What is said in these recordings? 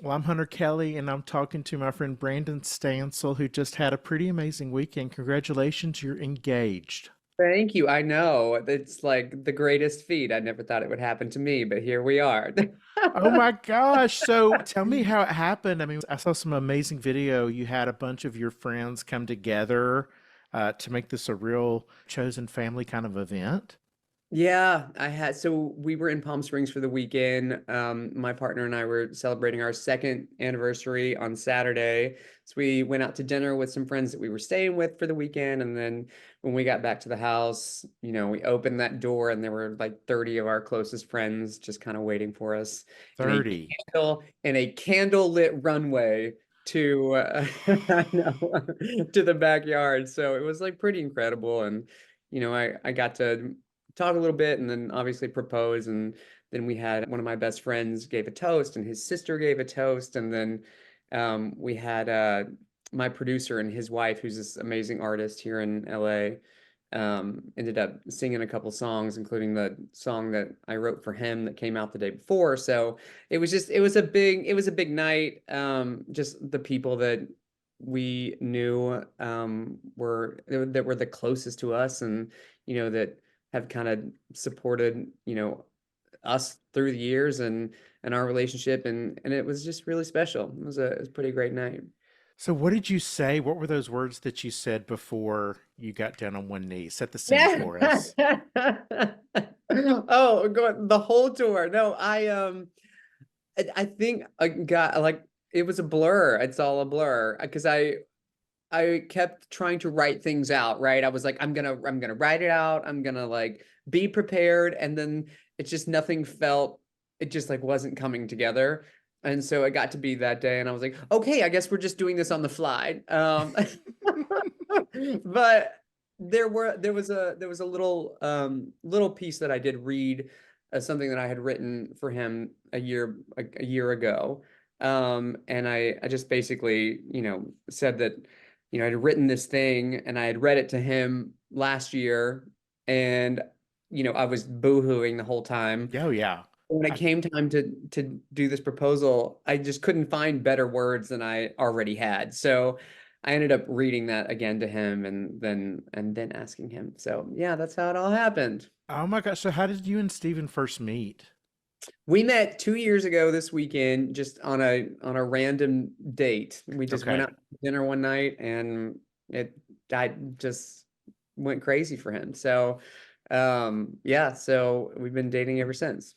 Well, I'm Hunter Kelly, and I'm talking to my friend Brandon Stansell, who just had a pretty amazing weekend. Congratulations, you're engaged. Thank you. I know it's like the greatest feat. I never thought it would happen to me, but here we are. Oh my gosh. So tell me how it happened. I mean, I saw some amazing video. You had a bunch of your friends come together to make this a real chosen family kind of event. Yeah, so we were in Palm Springs for the weekend. My partner and I were celebrating our second anniversary on Saturday. So we went out to dinner with some friends that we were staying with for the weekend. And then when we got back to the house, we opened that door and there were like 30 of our closest friends just kind of waiting for us in a 30. candle lit runway to I know to the backyard. So it was like pretty incredible. And I got to talk a little bit and then obviously propose. And then we had one of my best friends gave a toast and his sister gave a toast. And then we had my producer and his wife, who's this amazing artist here in LA, ended up singing a couple songs, including the song that I wrote for him that came out the day before. So it was a big night. Just the people that we knew that were the closest to us and that have kind of supported, us through the years and our relationship and it was just really special. It was a pretty great night. So what did you say? What were those words that you said before you got down on one knee? Set the scene Yeah. for us. Oh, the whole tour. No, I think I got like it was a blur. It's all a blur because I kept trying to write things out, right? I was like, I'm gonna write it out. I'm gonna like be prepared. And then it just like wasn't coming together. And so it got to be that day, and I was like, okay, I guess we're just doing this on the fly. But there was a little piece that I did read, something that I had written for him a year ago. And I just basically, said that I'd written this thing and I had read it to him last year and I was boohooing the whole time. Oh yeah. When it I, came time to do this proposal, I just couldn't find better words than I already had. So I ended up reading that again to him and then asking him. So yeah, that's how it all happened. oh my gosh. So how did you and Steven first meet? We met 2 years ago this weekend, just on a random date. We just went Okay. out to dinner one night, and I just went crazy for him. So, yeah, so we've been dating ever since.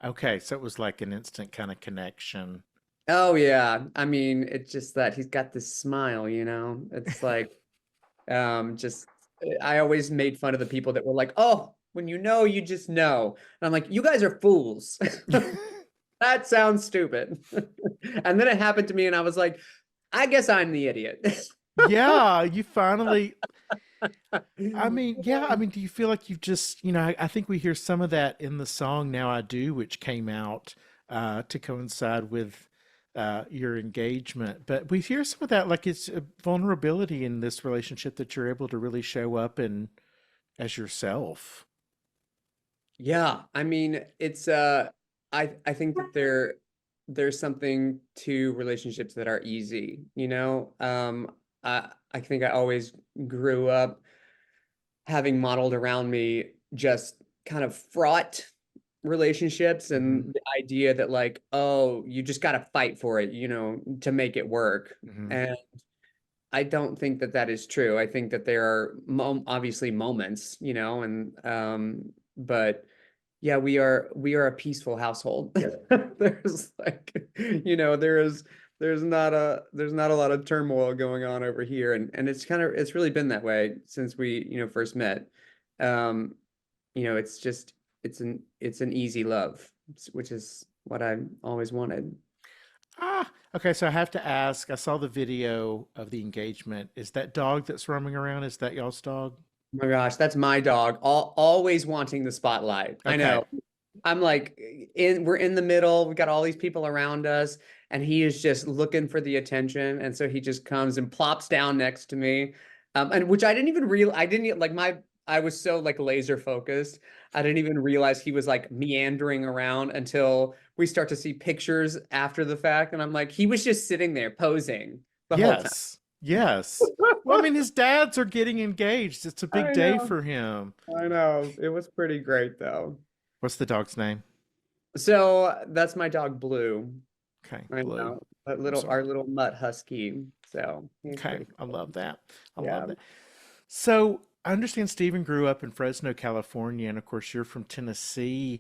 Okay. So it was like an instant kind of connection. Oh yeah, I mean, it's just that he's got this smile, It's like, just I always made fun of the people that were like, "Oh, when you know, you just know," and I'm like, "You guys are fools." That sounds stupid. And then it happened to me, and I was like, I guess I'm the idiot. Yeah, you finally, I mean, yeah, I mean, do you feel like you've just, I think we hear some of that in the song Now I Do, which came out to coincide with your engagement. But we hear some of that, like it's a vulnerability in this relationship that you're able to really show up and as yourself. Yeah, I mean, it's I think that there's something to relationships that are easy, I think I always grew up having modeled around me just kind of fraught relationships Hmm. and the idea that like, oh, you just got to fight for it, to make it work. Hmm. And I don't think that that is true. I think that there are obviously moments, and but yeah, we are a peaceful household. There's like, there's not a lot of turmoil going on over here, and it's really been that way since we first met. Um, it's just it's an easy love, which is what I always wanted. Ah, okay. So I have to ask, I saw the video of the engagement. Is that dog that's roaming around? Is that y'all's dog? Oh my gosh, that's my dog. Always wanting the spotlight. I Okay. know. I'm like we're in the middle. We got all these people around us, and he is just looking for the attention. And so he just comes and plops down next to me. And which I didn't even real I didn't e- like my I was so like laser focused. I didn't even realize he was like meandering around until we start to see pictures after the fact, and I'm like, he was just sitting there posing the whole time. Yes. Yes. Well, I mean, his dads are getting engaged. It's a big I day know. for him. I know. It was pretty great though. What's the dog's name? So that's my dog Blue. Okay, I Blue. know. That I'm little sorry. our little mutt husky. So he's Okay, pretty I cool. love that. I love Yeah. that. So I understand Stephen grew up in Fresno, California, and of course you're from Tennessee.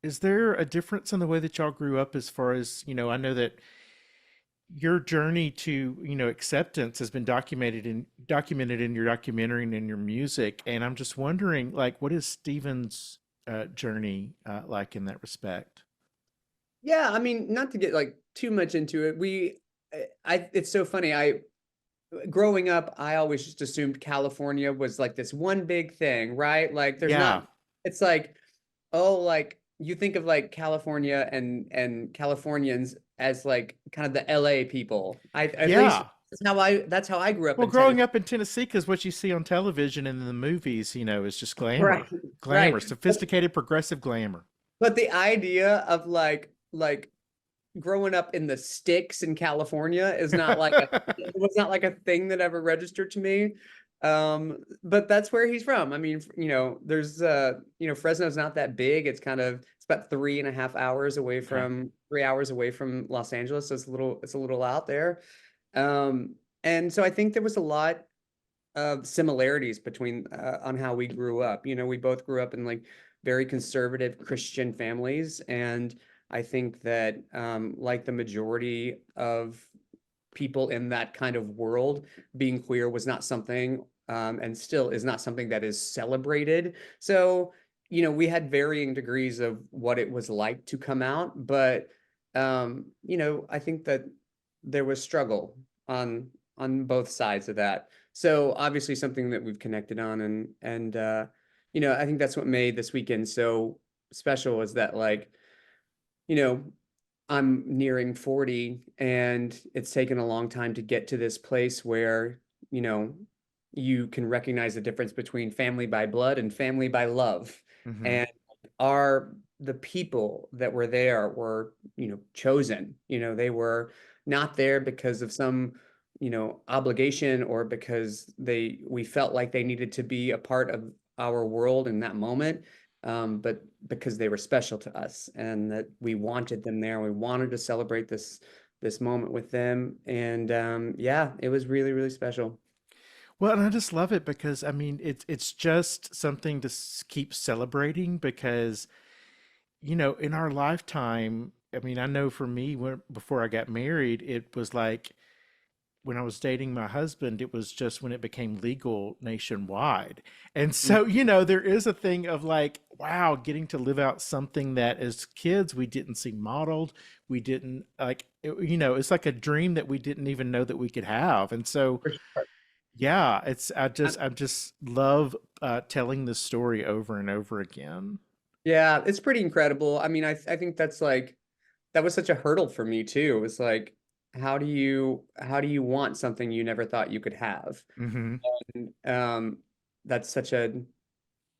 Is there a difference in the way that y'all grew up as far as, I know that your journey to, acceptance has been documented in your documentary and in your music, and I'm just wondering, like, what is Stephen's journey like in that respect? Yeah, I mean, not to get like too much into it. It's so funny. Growing up, I always just assumed California was like this one big thing, right? Like there's Yeah, not, it's like, oh, like you think of like California and Californians as like kind of the LA people. I at least yeah. that's how I grew up Well, in Tennessee. growing up in Tennessee, because what you see on television and in the movies, is just Right, glamour, right. glamour, sophisticated, progressive glamour. But the idea of like growing up in the sticks in California is not like it was not like a thing that ever registered to me. But that's where he's from. I mean, there's Fresno's not that big. It's about 3.5 hours away Okay. from 3 hours away from Los Angeles. So it's a little out there. And so I think there was a lot of similarities between on how we grew up. We both grew up in like very conservative Christian families, and I think that like the majority of people in that kind of world, being queer was not something, and still is not something that is celebrated. So, we had varying degrees of what it was like to come out, but I think that there was struggle on both sides of that. So obviously something that we've connected on, and I think that's what made this weekend so special is that like, you know, I'm nearing 40 and it's taken a long time to get to this place where, you know, you can recognize the difference between family by blood and family by love. Hmm. And are the people that were there were, chosen. They were not there because of some, obligation or because we felt like they needed to be a part of our world in that moment, but because they were special to us and that we wanted them there. We wanted to celebrate this moment with them, and yeah, it was really, really special. Well, and I just love it because I mean it's just something to keep celebrating because in our lifetime, I mean, I know for me before I got married, it was like when I was dating my husband, it was just when it became legal nationwide. And so, there is a thing of like, wow, getting to live out something that as kids we didn't see modeled. We didn't like, it's like a dream that we didn't even know that we could have. And so, For sure. yeah, I just love telling this story over and over again. Yeah, it's pretty incredible. I mean, I think that was such a hurdle for me too. It was like, how do you want something you never thought you could have? Hmm. And that's such a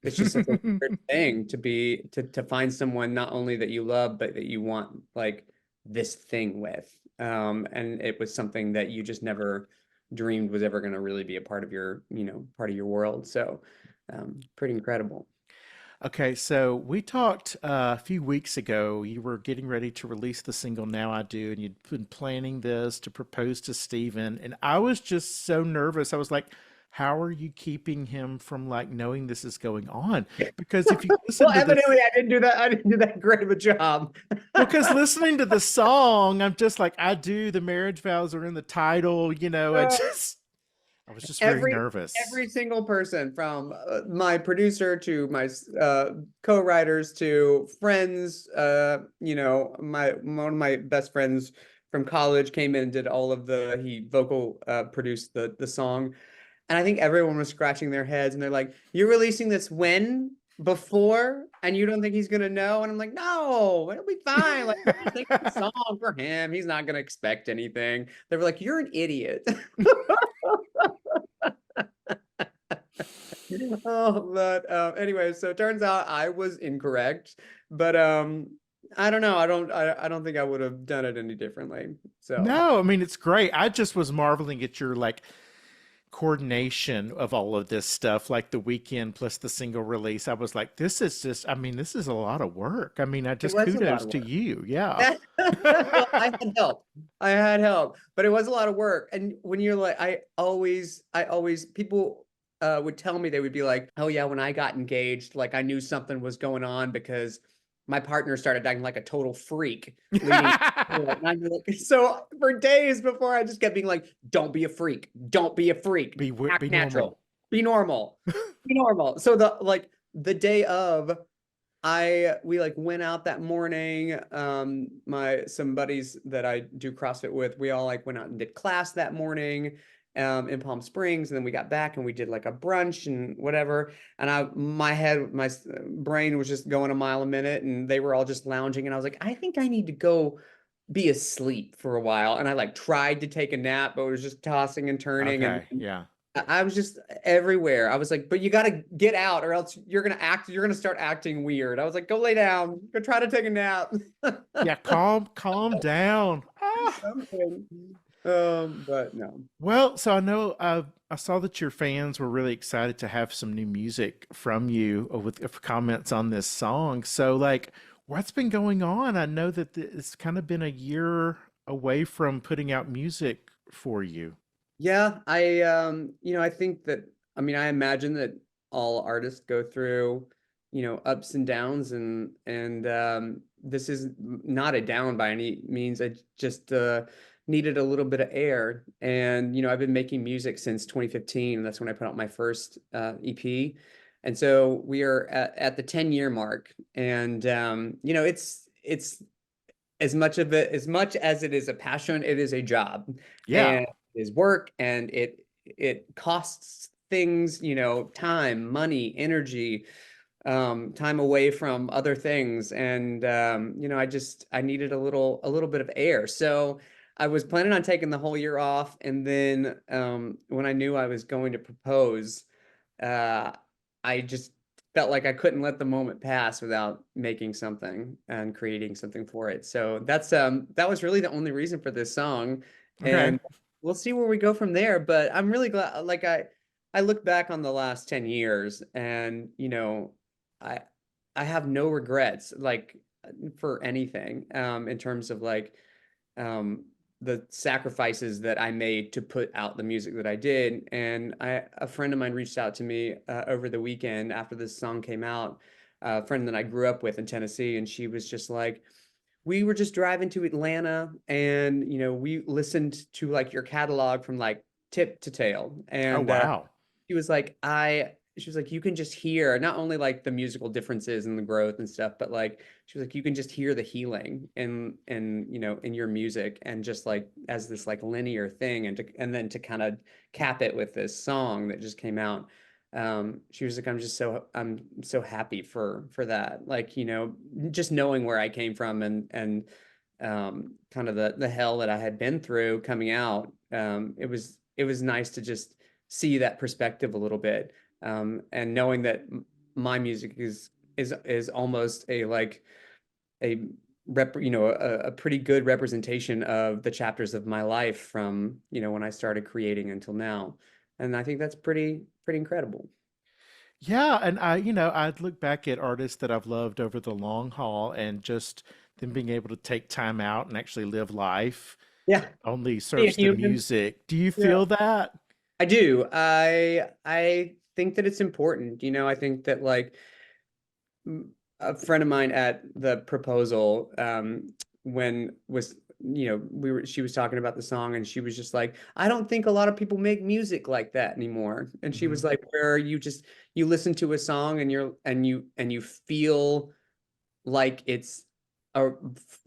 it's just such a weird thing to find someone not only that you love, but that you want like this thing with. And it was something that you just never dreamed was ever going to really be a part of your world. So pretty incredible. Okay, so we talked a few weeks ago. You were getting ready to release the single Now I Do, and you'd been planning this to propose to Steven. And I was just so nervous. I was like, how are you keeping him from like knowing this is going on? Because if you Well, listen to evidently this, I didn't do that. I didn't do that great of a job. well, because listening to the song, I'm just like, I do, the marriage vows are in the title, I was just very every nervous. every single person from my producer to my co-writers to friends, my one of my best friends from college came in and did all of he vocal produced the song, and I think everyone was scratching their heads and they're like, "You're releasing this when? Before? And you don't think he's gonna know?" And I'm like, "No, it'll be fine. Like, we're just making a song for him. He's not gonna expect anything." They were like, "You're an idiot." Oh, but anyway, so it turns out I was incorrect, but I don't know. I don't think I would have done it any differently. So No, I mean it's great. I just was marveling at your like coordination of all of this stuff, like the weekend plus the single release. I was like, this is just, I mean, this is a lot of work. I mean, I it just was a lot kudos of to work. you. Yeah. Well, I had help. I had help, but it was a lot of work. And when you're like, I always, people would tell me, they would be like, oh yeah, when I got engaged, like I knew something was going on because my partner started acting like a total freak leading. And I'd be like, so for days before, I just kept being like, don't be a freak. Don't be a freak. Be Act normal. natural. Be normal. Be normal. So the day of, we like went out that morning. My some buddies that I do CrossFit with, we all like went out and did class that morning in Palm Springs, and then we got back and we did like a brunch and whatever. And my brain was just going a mile a minute, and they were all just lounging, and I was like, I think I need to go be asleep for a while. And I like tried to take a nap, but it was just tossing and turning, and Okay. Yeah. I was just everywhere. I was like, but you got to get out or else you're going to start acting weird. I was like, go lay down, go try to take a nap. Yeah. Calm down. Ah. Something. But no. Well, so I know I saw that your fans were really excited to have some new music from you with comments on this song. So, like, what's been going on? I know that it's kind of been a year away from putting out music for you. Yeah, I think that I mean I imagine that all artists go through, ups and downs, and this is not a down by any means. I just needed a little bit of air. And I've been making music since 2015. That's when I put out my first EP. And so we are at the 10-year mark. And it's as much as it is a passion, it is a job, Yeah. and it is work, and it costs things, time, money, energy, time away from other things. And I needed a little bit of air. So I was planning on taking the whole year off, and then when I knew I was going to propose, uh, I just felt like I couldn't let the moment pass without making something and creating something for it. So that was really the only reason for this song. Okay. And we'll see where we go from there. But I'm really glad, like I look back on the last 10 years, and I I have no regrets, like, for anything, in terms of like um the sacrifices that I made to put out the music that I did. And a friend of mine reached out to me over the weekend after this song came out, a friend that I grew up with in Tennessee, and she was just like, we were just driving to Atlanta, and we listened to like your catalog from like tip to tail. Oh, And wow. she was like, you can just hear not only like the musical differences and the growth and stuff, but like she was like, you can just hear the healing in your music, and just like as this like linear thing, and then to kind of cap it with this song that just came out. She was like, I'm so happy for that, like, just knowing where I came from, and kind of the hell that I had been through coming out. It was nice to just see that perspective a little bit, and knowing that my music is almost a like a a pretty good representation of the chapters of my life from when I started creating until now. And I think that's pretty incredible. Yeah, and I'd look back at artists that I've loved over the long haul and just them being able to take time out and actually live life Yeah, only be a serves the human. music. Do you Yeah, feel that? I do. I think that it's important. I think that like a friend of mine at the proposal, when was she was talking about the song, and she was just like, I don't think a lot of people make music like that anymore. And she Hmm. was like, where you listen to a song, and you feel like it's a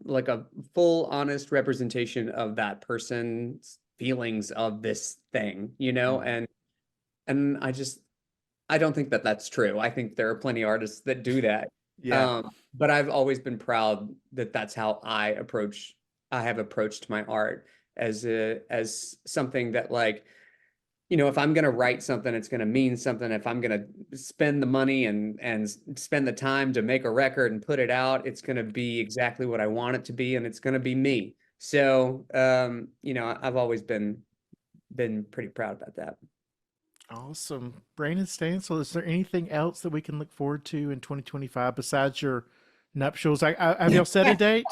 like a full honest representation of that person's feelings of this thing, Mm. and I don't think that that's true. I think there are plenty of artists that do that. Yeah. But I've always been proud that that's how I have approached my art, as something that, like, if I'm going to write something, it's going to mean something. If I'm going to spend the money and spend the time to make a record and put it out, it's going to be exactly what I want it to be, and it's going to be me. So, I've always been pretty proud about that. Awesome. Brandon Stansel, is there anything else that we can look forward to in 2025 besides your nuptials? Have y'all set a date?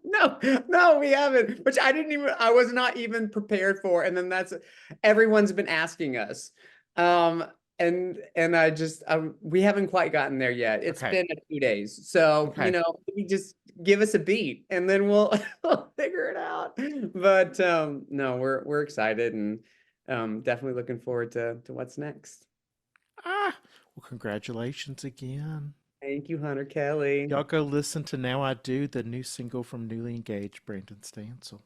No, no, we haven't, which I was not even prepared for. And then everyone's been asking us. Um, and we haven't quite gotten there yet. It's Okay. been a few days. So, Okay. maybe just give us a beat and then we'll, we'll figure it out. But no, we're excited and definitely looking forward to what's next. Ah, well, congratulations again. Thank you, Hunter Kelly. Y'all go listen to Now I Do, the new single from newly engaged Brandon Stansel.